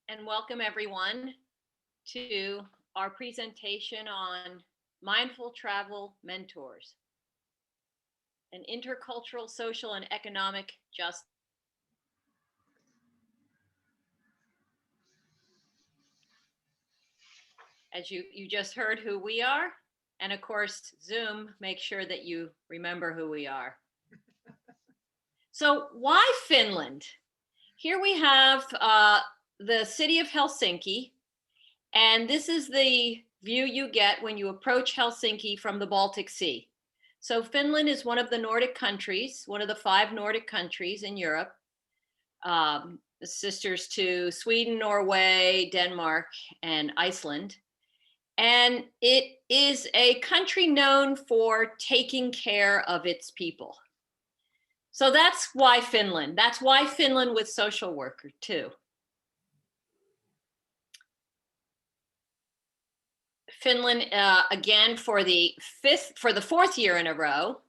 and welcome everyone to our presentation on mindful travel mentors, an intercultural, social, and economic justice. As you just heard who we are, and of course, Zoom makes sure that you remember who we are. So why Finland? Here we have the city of Helsinki, and this is the view you get when you approach Helsinki from the Baltic Sea. So Finland is one of the Nordic countries, one of the 5 Nordic countries in Europe, the sisters to Sweden, Norway, Denmark, and Iceland. And it is a country known for taking care of its people. So that's why Finland. That's why Finland with social worker too. Finland, again, for the 4th year in a row,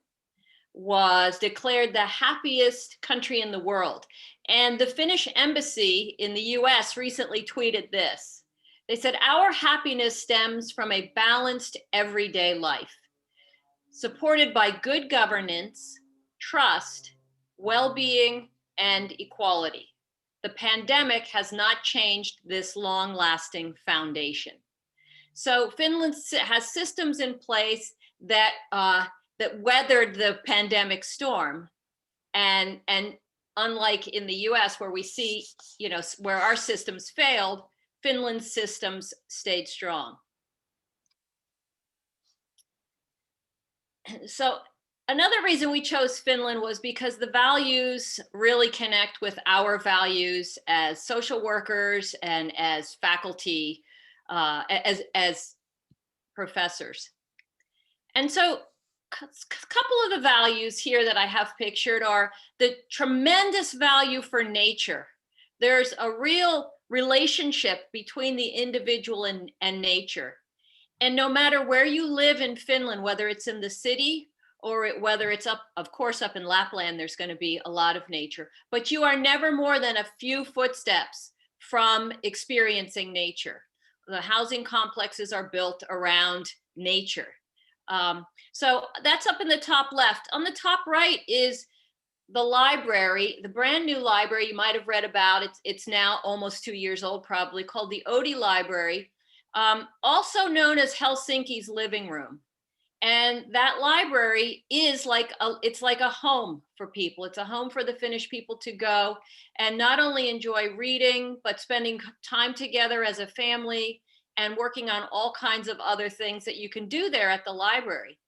was declared the happiest country in the world. And the Finnish embassy in the US recently tweeted this. They said, "Our happiness stems from a balanced everyday life, supported by good governance, trust, well-being, and equality. The pandemic has not changed this long-lasting foundation." So Finland has systems in place that that weathered the pandemic storm, and unlike in the U.S. where we see, where our systems failed, Finland's systems stayed strong. So another reason we chose Finland was because the values really connect with our values as social workers and as faculty, as professors. And so a couple of the values here that I have pictured are the tremendous value for nature. There's a real relationship between the individual and nature. And no matter where you live in Finland, whether it's in the city or whether it's up, of course, up in Lapland, there's going to be a lot of nature, but you are never more than a few footsteps from experiencing nature. The housing complexes are built around nature. So that's up in the top left. On the top right is the library, the brand new library you might have read about. It's now almost 2 years old, probably, called the Odi Library, also known as Helsinki's living room. And that library is it's like a home for people. It's a home for the Finnish people to go and not only enjoy reading, but spending time together as a family and working on all kinds of other things that you can do there at the library.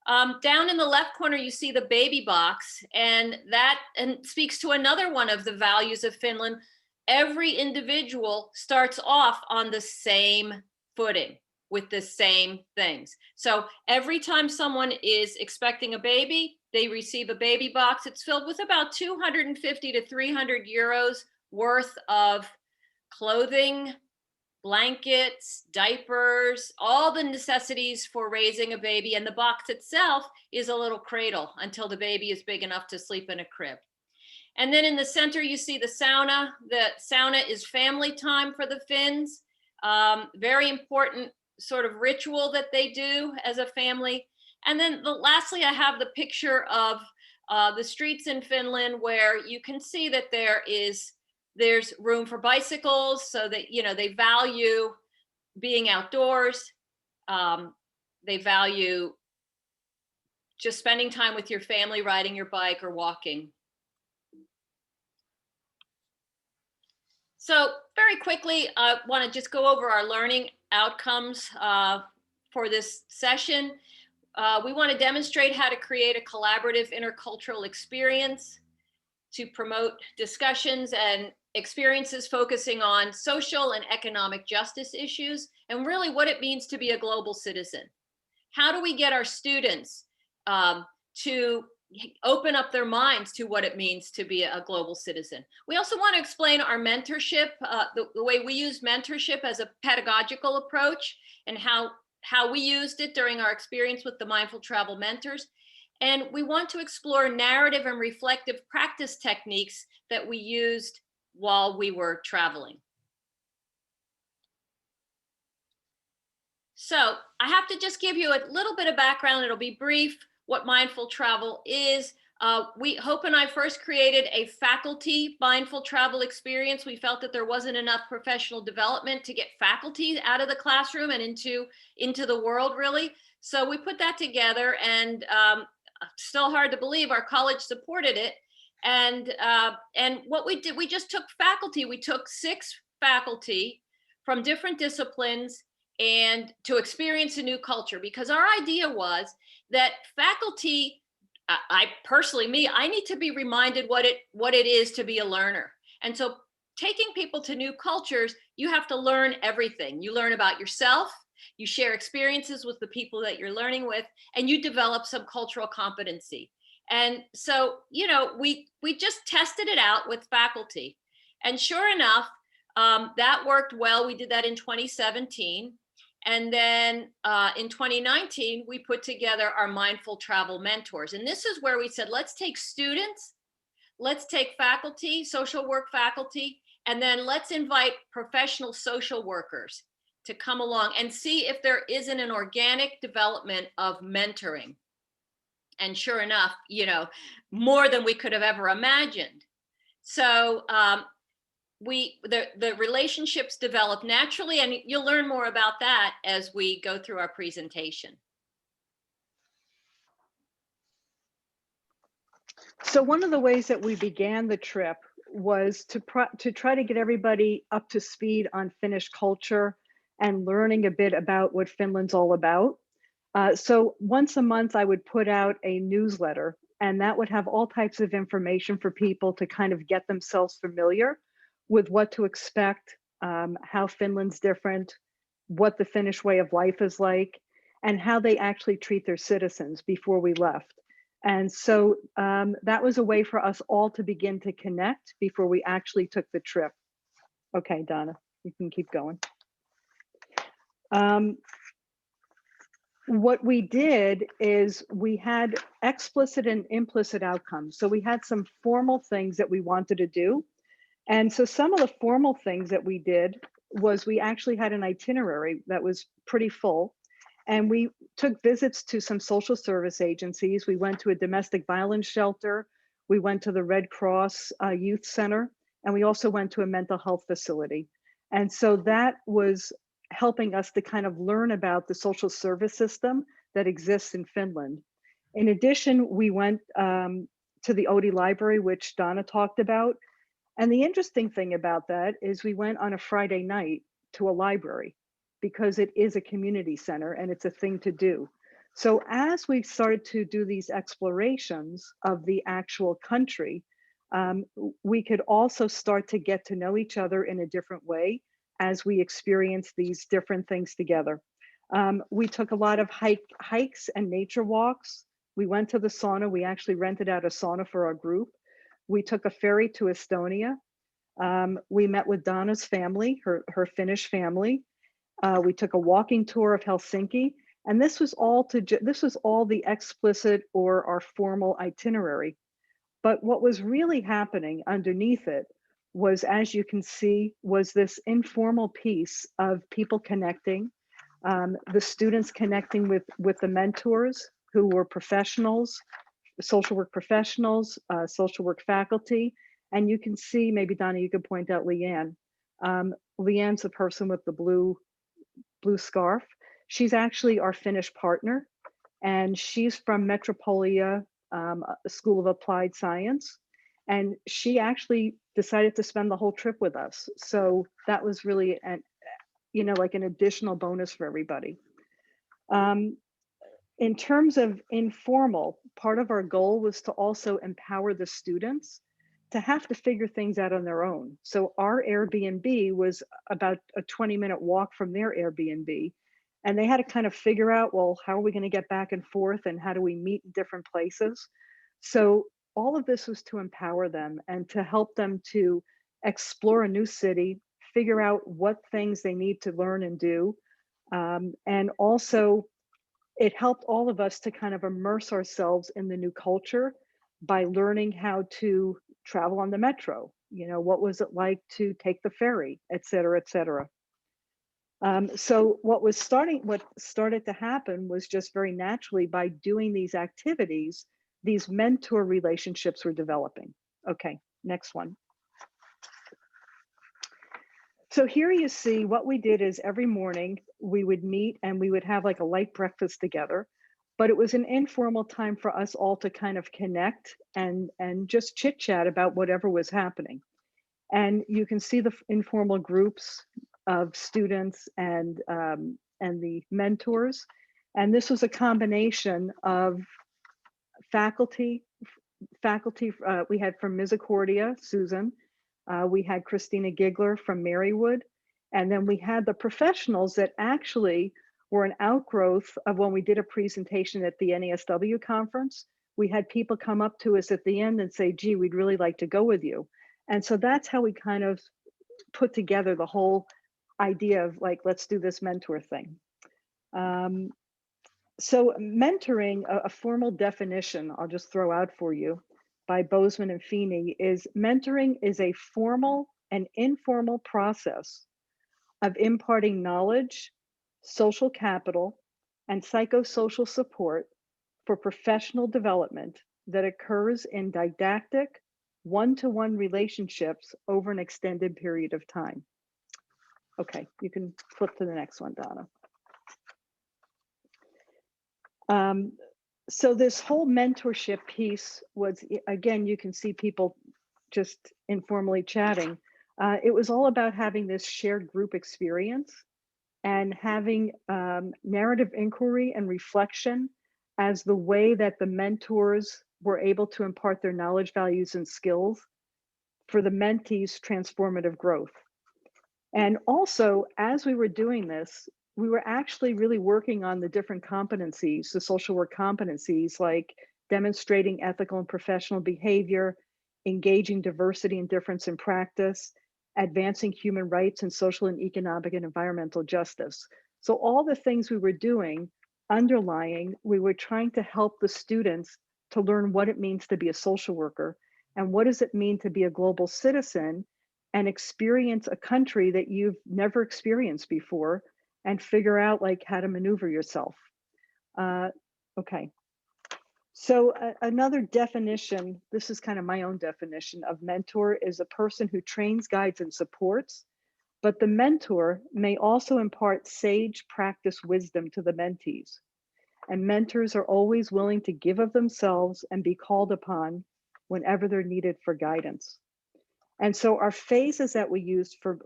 Down in the left corner, you see the baby box, and that speaks to another one of the values of Finland. Every individual starts off on the same footing with the same things. So every time someone is expecting a baby, they receive a baby box. It's filled with about 250 to 300 euros worth of clothing, blankets, diapers, all the necessities for raising a baby. And the box itself is a little cradle until the baby is big enough to sleep in a crib. And then in the center, you see the sauna. The sauna is family time for the Finns. Very important sort of ritual that they do as a family. And then lastly, I have the picture of the streets in Finland where you can see that there's room for bicycles, so that, they value being outdoors. They value just spending time with your family, riding your bike or walking. So very quickly, I want to just go over our learning outcomes for this session. We want to demonstrate how to create a collaborative intercultural experience to promote discussions and experiences focusing on social and economic justice issues, and really what it means to be a global citizen. How do we get our students to open up their minds to what it means to be a global citizen? We also want to explain our mentorship, the way we use mentorship as a pedagogical approach, and how we used it during our experience with the Mindful Travel Mentors. And we want to explore narrative and reflective practice techniques that we used while we were traveling. So I have to just give you a little bit of background. It'll be brief. What mindful travel is. Hope and I first created a faculty mindful travel experience. We felt that there wasn't enough professional development to get faculty out of the classroom and into the world, really. So we put that together, and still hard to believe our college supported it. And what we did, we just took faculty. We took 6 faculty from different disciplines and to experience a new culture, because our idea was that faculty, I personally, I need to be reminded what it is to be a learner. And so taking people to new cultures, you have to learn everything. You learn about yourself, you share experiences with the people that you're learning with, and you develop some cultural competency. And so, we just tested it out with faculty. And sure enough, that worked well. We did that in 2017. And then in 2019, we put together our mindful travel mentors. And this is where we said, let's take students, let's take faculty, social work faculty, and then let's invite professional social workers to come along and see if there isn't an organic development of mentoring. And sure enough, more than we could have ever imagined. So the relationships develop naturally, and you'll learn more about that as we go through our presentation. So one of the ways that we began the trip was to try to get everybody up to speed on Finnish culture and learning a bit about what Finland's all about. So once a month, I would put out a newsletter, and that would have all types of information for people to kind of get themselves familiar with what to expect, how Finland's different, what the Finnish way of life is like, and how they actually treat their citizens before we left. And so that was a way for us all to begin to connect before we actually took the trip. Okay, Donna, you can keep going. What we did is we had explicit and implicit outcomes. So we had some formal things that we wanted to do. And so some of the formal things that we did was we actually had an itinerary that was pretty full. And we took visits to some social service agencies. We went to a domestic violence shelter. We went to the Red Cross Youth Center. And we also went to a mental health facility. And so that was helping us to kind of learn about the social service system that exists in Finland. In addition, we went to the Oodi Library, which Donna talked about. And the interesting thing about that is we went on a Friday night to a library because it is a community center and it's a thing to do. So as we started to do these explorations of the actual country, we could also start to get to know each other in a different way as we experience these different things together. We took a lot of hikes and nature walks. We went to the sauna. We actually rented out a sauna for our group. We took a ferry to Estonia. We met with Donna's family, her Finnish family. We took a walking tour of Helsinki, and this was all the explicit or our formal itinerary. But what was really happening underneath it was, as you can see, was this informal piece of people connecting, the students connecting with the mentors who were professionals, social work professionals, social work faculty. And you can see, maybe Donna, you could point out Leanne. Leanne's the person with the blue scarf. She's actually our Finnish partner, and she's from Metropolia School of Applied Science. And she actually decided to spend the whole trip with us. So that was really like an additional bonus for everybody. In terms of informal, part of our goal was to also empower the students to have to figure things out on their own. So our Airbnb was about a 20-minute walk from their Airbnb. And they had to kind of figure out, well, how are we going to get back and forth, and how do we meet in different places? So all of this was to empower them and to help them to explore a new city, figure out what things they need to learn and do. And also, it helped all of us to kind of immerse ourselves in the new culture by learning how to travel on the metro. What was it like to take the ferry, et cetera, et cetera. So what started to happen was just very naturally by doing these activities, these mentor relationships were developing. Okay, next one. So here you see what we did is every morning we would meet and we would have like a light breakfast together, but it was an informal time for us all to kind of connect and just chit chat about whatever was happening. And you can see the informal groups of students and the mentors. And this was a combination of faculty, we had from Misericordia, Susan, we had Christina Gigler from Marywood, and then we had the professionals that actually were an outgrowth of when we did a presentation at the NASW conference. We had people come up to us at the end and say, gee, we'd really like to go with you. And so that's how we kind of put together the whole idea of like, let's do this mentor thing. So mentoring, a formal definition I'll just throw out for you by Bozeman and Feeney is mentoring is a formal and informal process of imparting knowledge, social capital, and psychosocial support for professional development that occurs in didactic, one-to-one relationships over an extended period of time. Okay, you can flip to the next one, Donna. So this whole mentorship piece was, again, you can see people just informally chatting. It was all about having this shared group experience and having narrative inquiry and reflection as the way that the mentors were able to impart their knowledge, values, and skills for the mentees' transformative growth. And also, as we were doing this, we were actually really working on the different competencies, the social work competencies, like demonstrating ethical and professional behavior, engaging diversity and difference in practice, advancing human rights and social and economic and environmental justice. So all the things we were doing, underlying, we were trying to help the students to learn what it means to be a social worker and what does it mean to be a global citizen and experience a country that you've never experienced before and figure out like how to maneuver yourself. Okay. So another definition, this is kind of my own definition of mentor, is a person who trains, guides, and supports, but the mentor may also impart sage practice wisdom to the mentees. And mentors are always willing to give of themselves and be called upon whenever they're needed for guidance. And so our phases that we used for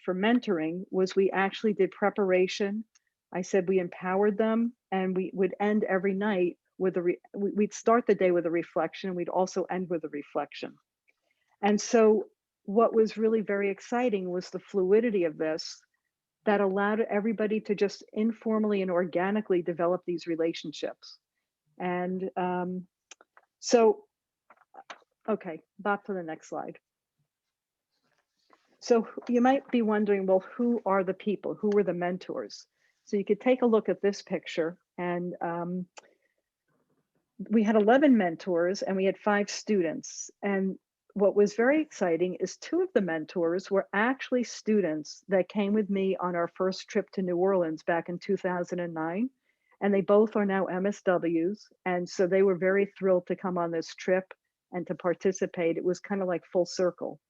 mentoring was we actually did preparation. I said we empowered them, and we would end every night with we'd start the day with a reflection. We'd also end with a reflection. And so what was really very exciting was the fluidity of this that allowed everybody to just informally and organically develop these relationships. And so, okay, back to the next slide. So you might be wondering, well, who are the people? Who were the mentors? So you could take a look at this picture, and we had 11 mentors and we had 5 students. And what was very exciting is 2 of the mentors were actually students that came with me on our first trip to New Orleans back in 2009. And they both are now MSWs. And so they were very thrilled to come on this trip and to participate. It was kind of like full circle.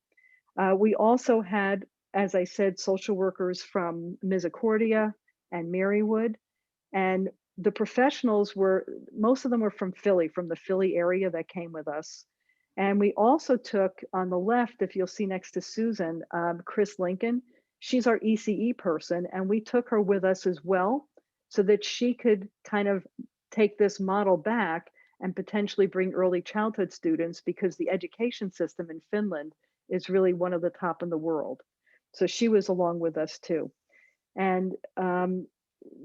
We also had, as I said, social workers from Misericordia and Marywood. And the professionals were, most of them were from Philly, from the Philly area that came with us. And we also took on the left, if you'll see next to Susan, Chris Lincoln, she's our ECE person. And we took her with us as well so that she could kind of take this model back and potentially bring early childhood students, because the education system in Finland is really one of the top in the world. So she was along with us too. And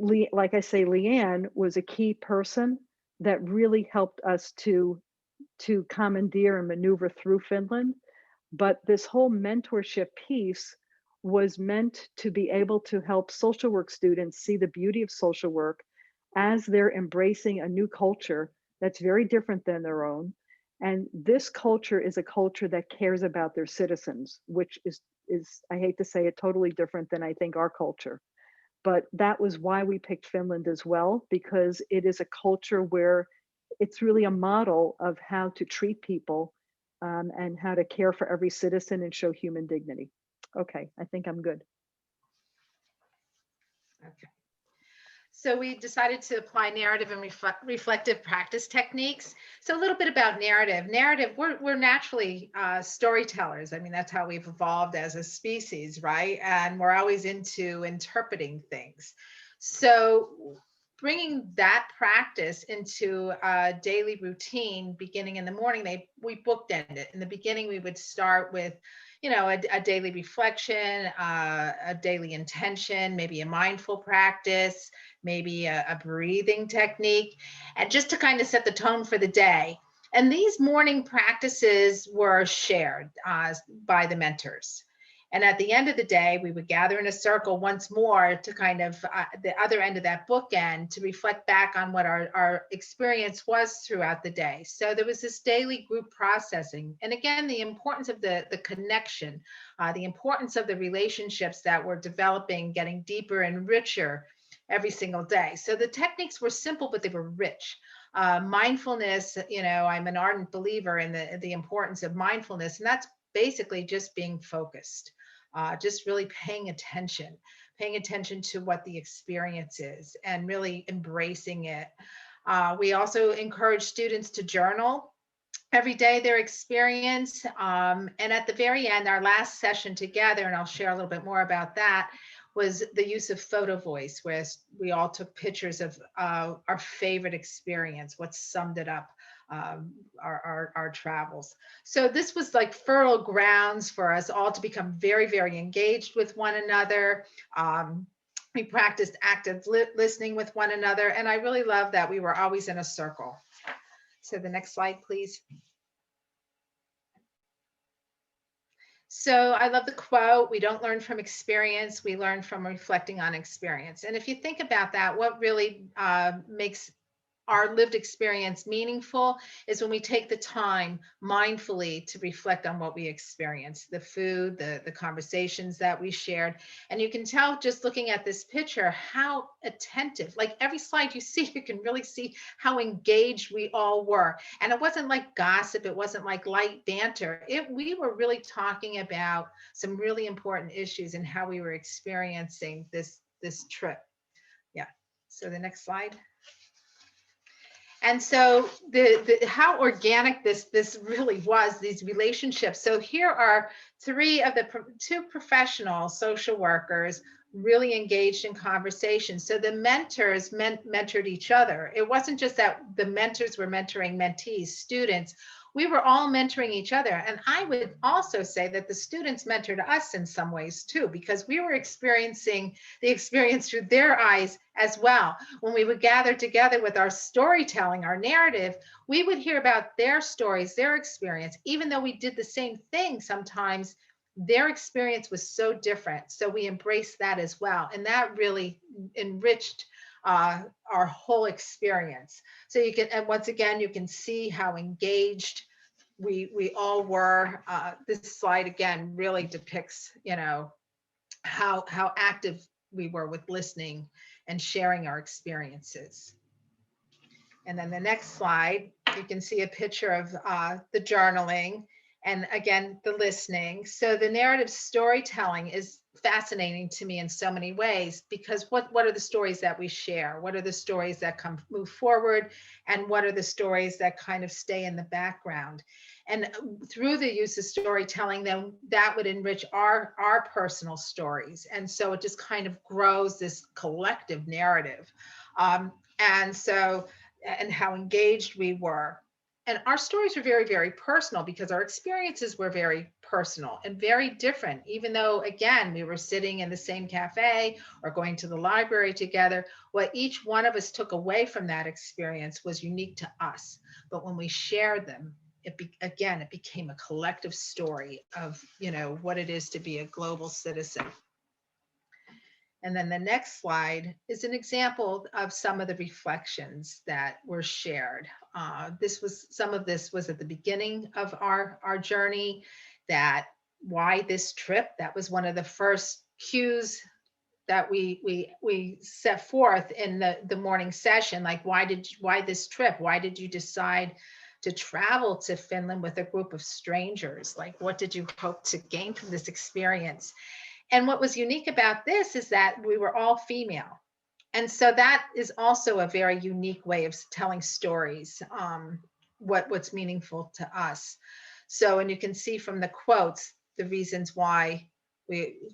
like I say, Leanne was a key person that really helped us to commandeer and maneuver through Finland. But this whole mentorship piece was meant to be able to help social work students see the beauty of social work as they're embracing a new culture that's very different than their own, And this culture is a culture that cares about their citizens, which is I hate to say it, totally different than I think our culture. But that was why we picked Finland as well, because it is a culture where it's really a model of how to treat people, and how to care for every citizen and show human dignity. Okay, I think I'm good. Okay. So we decided to apply narrative and reflective practice techniques. So a little bit about narrative. Narrative, we're naturally storytellers. I mean, that's how we've evolved as a species, right? And we're always into interpreting things. So bringing that practice into a daily routine, beginning in the morning, we bookend it. In the beginning, we would start with, you know, a daily reflection, a daily intention, maybe a mindful practice, maybe a breathing technique, and just to kind of set the tone for the day. And these morning practices were shared by the mentors. And at the end of the day, we would gather in a circle once more to kind of the other end of that bookend to reflect back on what our experience was throughout the day. So there was this daily group processing. And again, the importance of the connection, the importance of the relationships that we're developing, getting deeper and richer every single day. So the techniques were simple, but they were rich. Mindfulness, you know, I'm an ardent believer in the importance of mindfulness, and that's basically just being focused, just really paying attention to what the experience is and really embracing it. We also encourage students to journal every day their experience. And at the very end, our last session together, and I'll share a little bit more about that, was the use of photo voice, where we all took pictures of our favorite experience, what summed it up, our travels. So this was like fertile grounds for us all to become very, very engaged with one another. We practiced active listening with one another, and I really love that we were always in a circle. So the next slide, please. So I love the quote, we don't learn from experience, we learn from reflecting on experience. And if you think about that, what really makes our lived experience meaningful is when we take the time mindfully to reflect on what we experienced, the food, the conversations that we shared. And you can tell just looking at this picture how attentive, like every slide you see, you can really see how engaged we all were. And it wasn't like gossip, it wasn't like light banter. We were really talking about some really important issues and how we were experiencing this trip. Yeah. So the next slide. And so how organic this really was, these relationships. So here are two professional social workers really engaged in conversation. So the mentors mentored each other. It wasn't just that the mentors were mentoring mentees, students. We were all mentoring each other. And I would also say that the students mentored us in some ways too, because we were experiencing the experience through their eyes as well. When we would gather together with our storytelling, our narrative, we would hear about their stories, their experience. Even though we did the same thing sometimes, their experience was so different. So we embraced that as well. And that really enriched our whole experience. So you can, and once again, you can see how engaged we all were. This slide again really depicts, you know, how active we were with listening and sharing our experiences. And then the next slide, you can see a picture of the journaling and again, the listening. So the narrative storytelling is fascinating to me in so many ways, because what are the stories that we share? What are the stories that move forward? And what are the stories that kind of stay in the background? And through the use of storytelling, then that would enrich our personal stories. And so it just kind of grows this collective narrative. And how engaged we were. And our stories were very, very personal because our experiences were very personal and very different. Even though, again, we were sitting in the same cafe or going to the library together, what each one of us took away from that experience was unique to us. But when we shared them, it became a collective story of, you know, what it is to be a global citizen. And then the next slide is an example of some of the reflections that were shared. Some of this was at the beginning of our journey. That why this trip? That was one of the first cues that we set forth in the morning session. Like, why this trip? Why did you decide to travel to Finland with a group of strangers? Like, what did you hope to gain from this experience? And what was unique about this is that we were all female. And so that is also a very unique way of telling stories, what's meaningful to us. So, and you can see from the quotes, the reasons why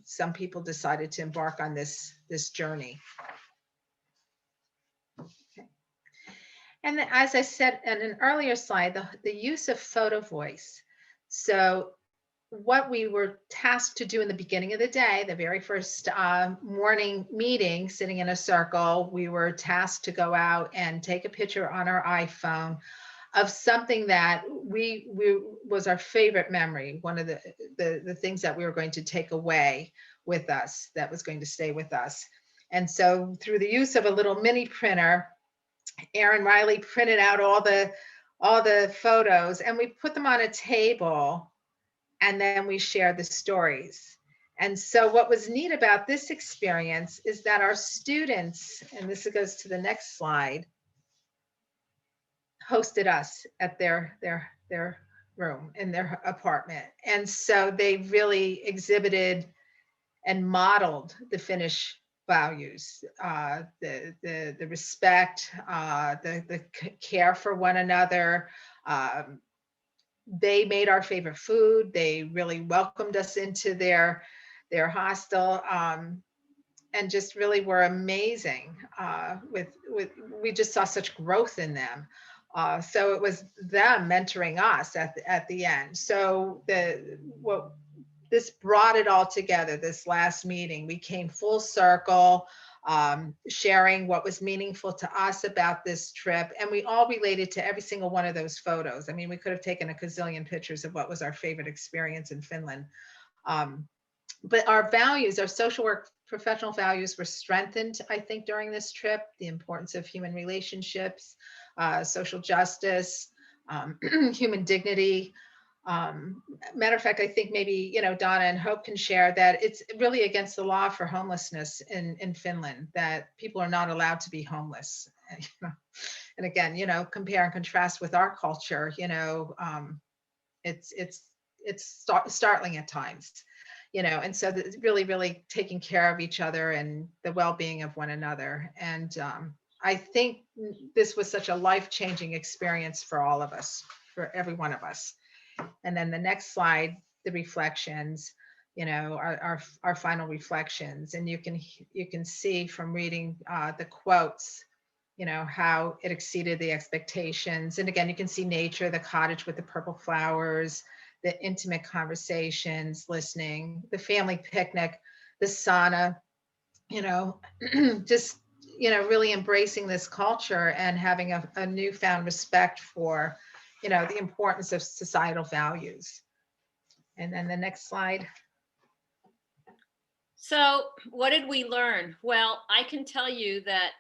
some people decided to embark on this journey. Okay. And then, as I said in an earlier slide, the use of photo voice. So what we were tasked to do in the beginning of the day, the very first morning meeting, sitting in a circle, we were tasked to go out and take a picture on our iPhone of something that we was our favorite memory, one of the things that we were going to take away with us, that was going to stay with us. And so through the use of a little mini printer, Erin Riley printed out all the photos, and we put them on a table, and then we shared the stories. And so what was neat about this experience is that our students, and this goes to the next slide, hosted us at their room in their apartment. And so they really exhibited and modeled the Finnish values, the respect, the care for one another. They made our favorite food. They really welcomed us into their hostel, and just really were amazing. We just saw such growth in them. So it was them mentoring us at the end. So this brought it all together. This last meeting, we came full circle, sharing what was meaningful to us about this trip, and we all related to every single one of those photos. I mean, we could have taken a gazillion pictures of what was our favorite experience in Finland. But our values, our social work professional values, were strengthened, I think, during this trip. The importance of human relationships, social justice, human dignity. Matter of fact, I think maybe, Donna and Hope can share that it's really against the law for homelessness in Finland, that people are not allowed to be homeless. And again, compare and contrast with our culture, it's startling at times. And so it's really taking care of each other and the well-being of one another. And I think this was such a life-changing experience for all of us, for every one of us. And then the next slide, the reflections, our final reflections. And you can see from reading the quotes, how it exceeded the expectations. And again, you can see nature, the cottage with the purple flowers, the intimate conversations, listening, the family picnic, the sauna, just, really embracing this culture and having a newfound respect for, the importance of societal values. And then the next slide. So what did we learn? Well, I can tell you that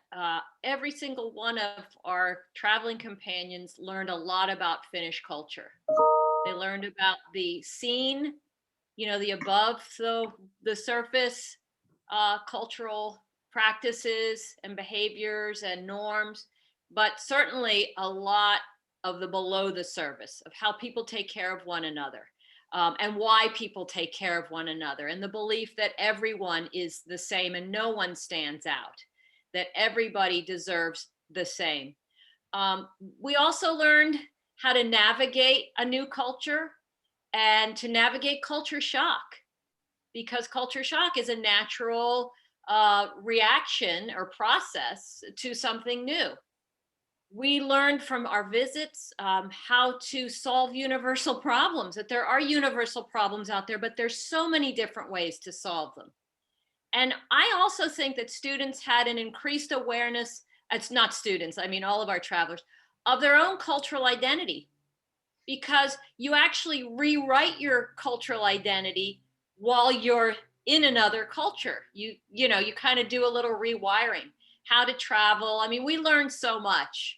every single one of our traveling companions learned a lot about Finnish culture. They learned about the scene, the above the surface cultural practices and behaviors and norms, but certainly a lot of the below the surface of how people take care of one another, and why people take care of one another, and the belief that everyone is the same and no one stands out, that everybody deserves the same. We also learned how to navigate a new culture and to navigate culture shock, because culture shock is a natural reaction or process to something new. We learned from our visits how to solve universal problems, that there are universal problems out there, but there's so many different ways to solve them. And I also think that students had an increased awareness, it's not students, I mean all of our travelers, of their own cultural identity, because you actually rewrite your cultural identity while you're in another culture. You kind of do a little rewiring, how to travel. I mean, we learned so much.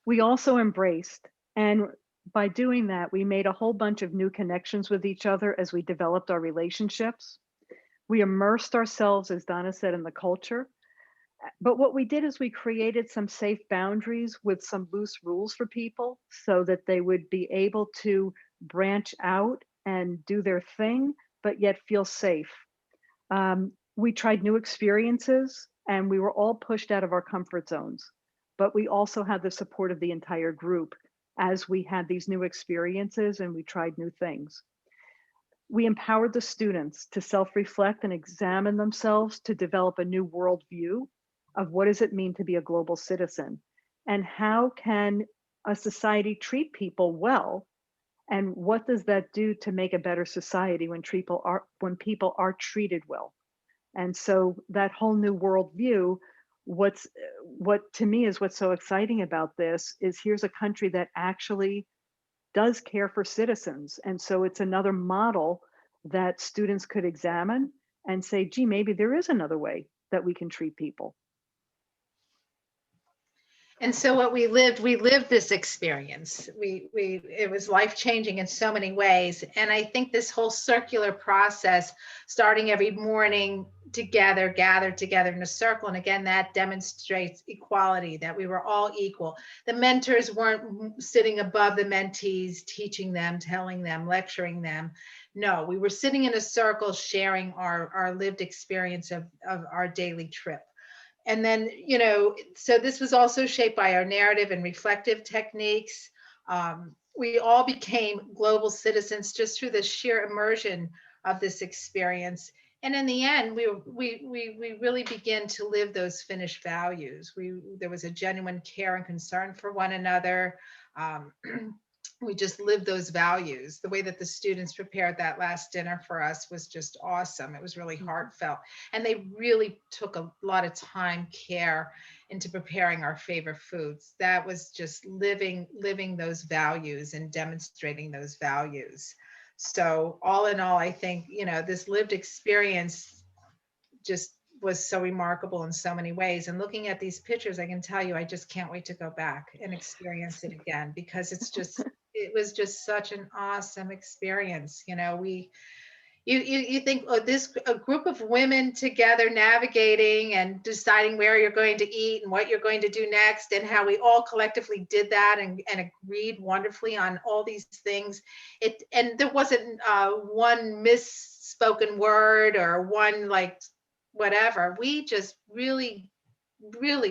We also embraced, and by doing that, we made a whole bunch of new connections with each other as we developed our relationships. We immersed ourselves, as Donna said, in the culture. But what we did is we created some safe boundaries with some loose rules for people so that they would be able to branch out and do their thing, but yet feel safe. We tried new experiences and we were all pushed out of our comfort zones, but we also had the support of the entire group as we had these new experiences and we tried new things. We empowered the students to self-reflect and examine themselves to develop a new worldview of what does it mean to be a global citizen and how can a society treat people well and what does that do to make a better society when people are treated well. And so that whole new worldview, what to me is what's so exciting about this is here's a country that actually does care for citizens. And so it's another model that students could examine and say, gee, maybe there is another way that we can treat people. And so what we lived this experience. It was life-changing in so many ways. And I think this whole circular process, starting every morning together, gathered together in a circle. And again, that demonstrates equality, that we were all equal. The mentors weren't sitting above the mentees, teaching them, telling them, lecturing them. No, we were sitting in a circle, sharing our lived experience of our daily trip. And then, so this was also shaped by our narrative and reflective techniques. We all became global citizens just through the sheer immersion of this experience. And in the end, we really begin to live those Finnish values. There was a genuine care and concern for one another. We just lived those values. The way that the students prepared that last dinner for us was just awesome. It was really heartfelt. And they really took a lot of time, care into preparing our favorite foods. That was just living those values and demonstrating those values. So all in all, I think, this lived experience just was so remarkable in so many ways. And looking at these pictures, I can tell you, I just can't wait to go back and experience it again, because it was just such an awesome experience. You think, oh, a group of women together navigating and deciding where you're going to eat and what you're going to do next, and how we all collectively did that and agreed wonderfully on all these things. And there wasn't one misspoken word or one like whatever. We just really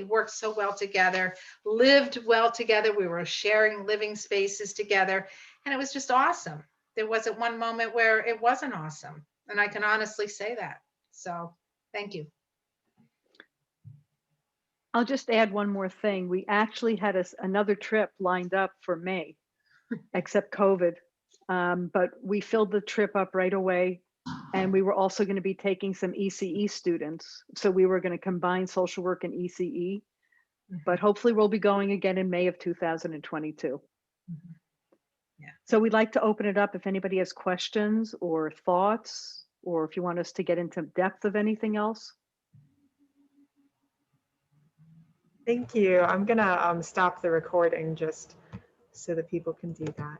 worked so well together, lived well together. We were sharing living spaces together, and it was just awesome. There wasn't one moment where it wasn't awesome. And I can honestly say that. So thank you. I'll just add one more thing. We actually had another trip lined up for May, except COVID. But we filled the trip up right away. And we were also going to be taking some ECE students. So we were going to combine social work and ECE. But hopefully we'll be going again in May of 2022. Yeah. So we'd like to open it up if anybody has questions or thoughts, or if you want us to get into depth of anything else. Thank you. I'm gonna stop the recording just so that people can do that.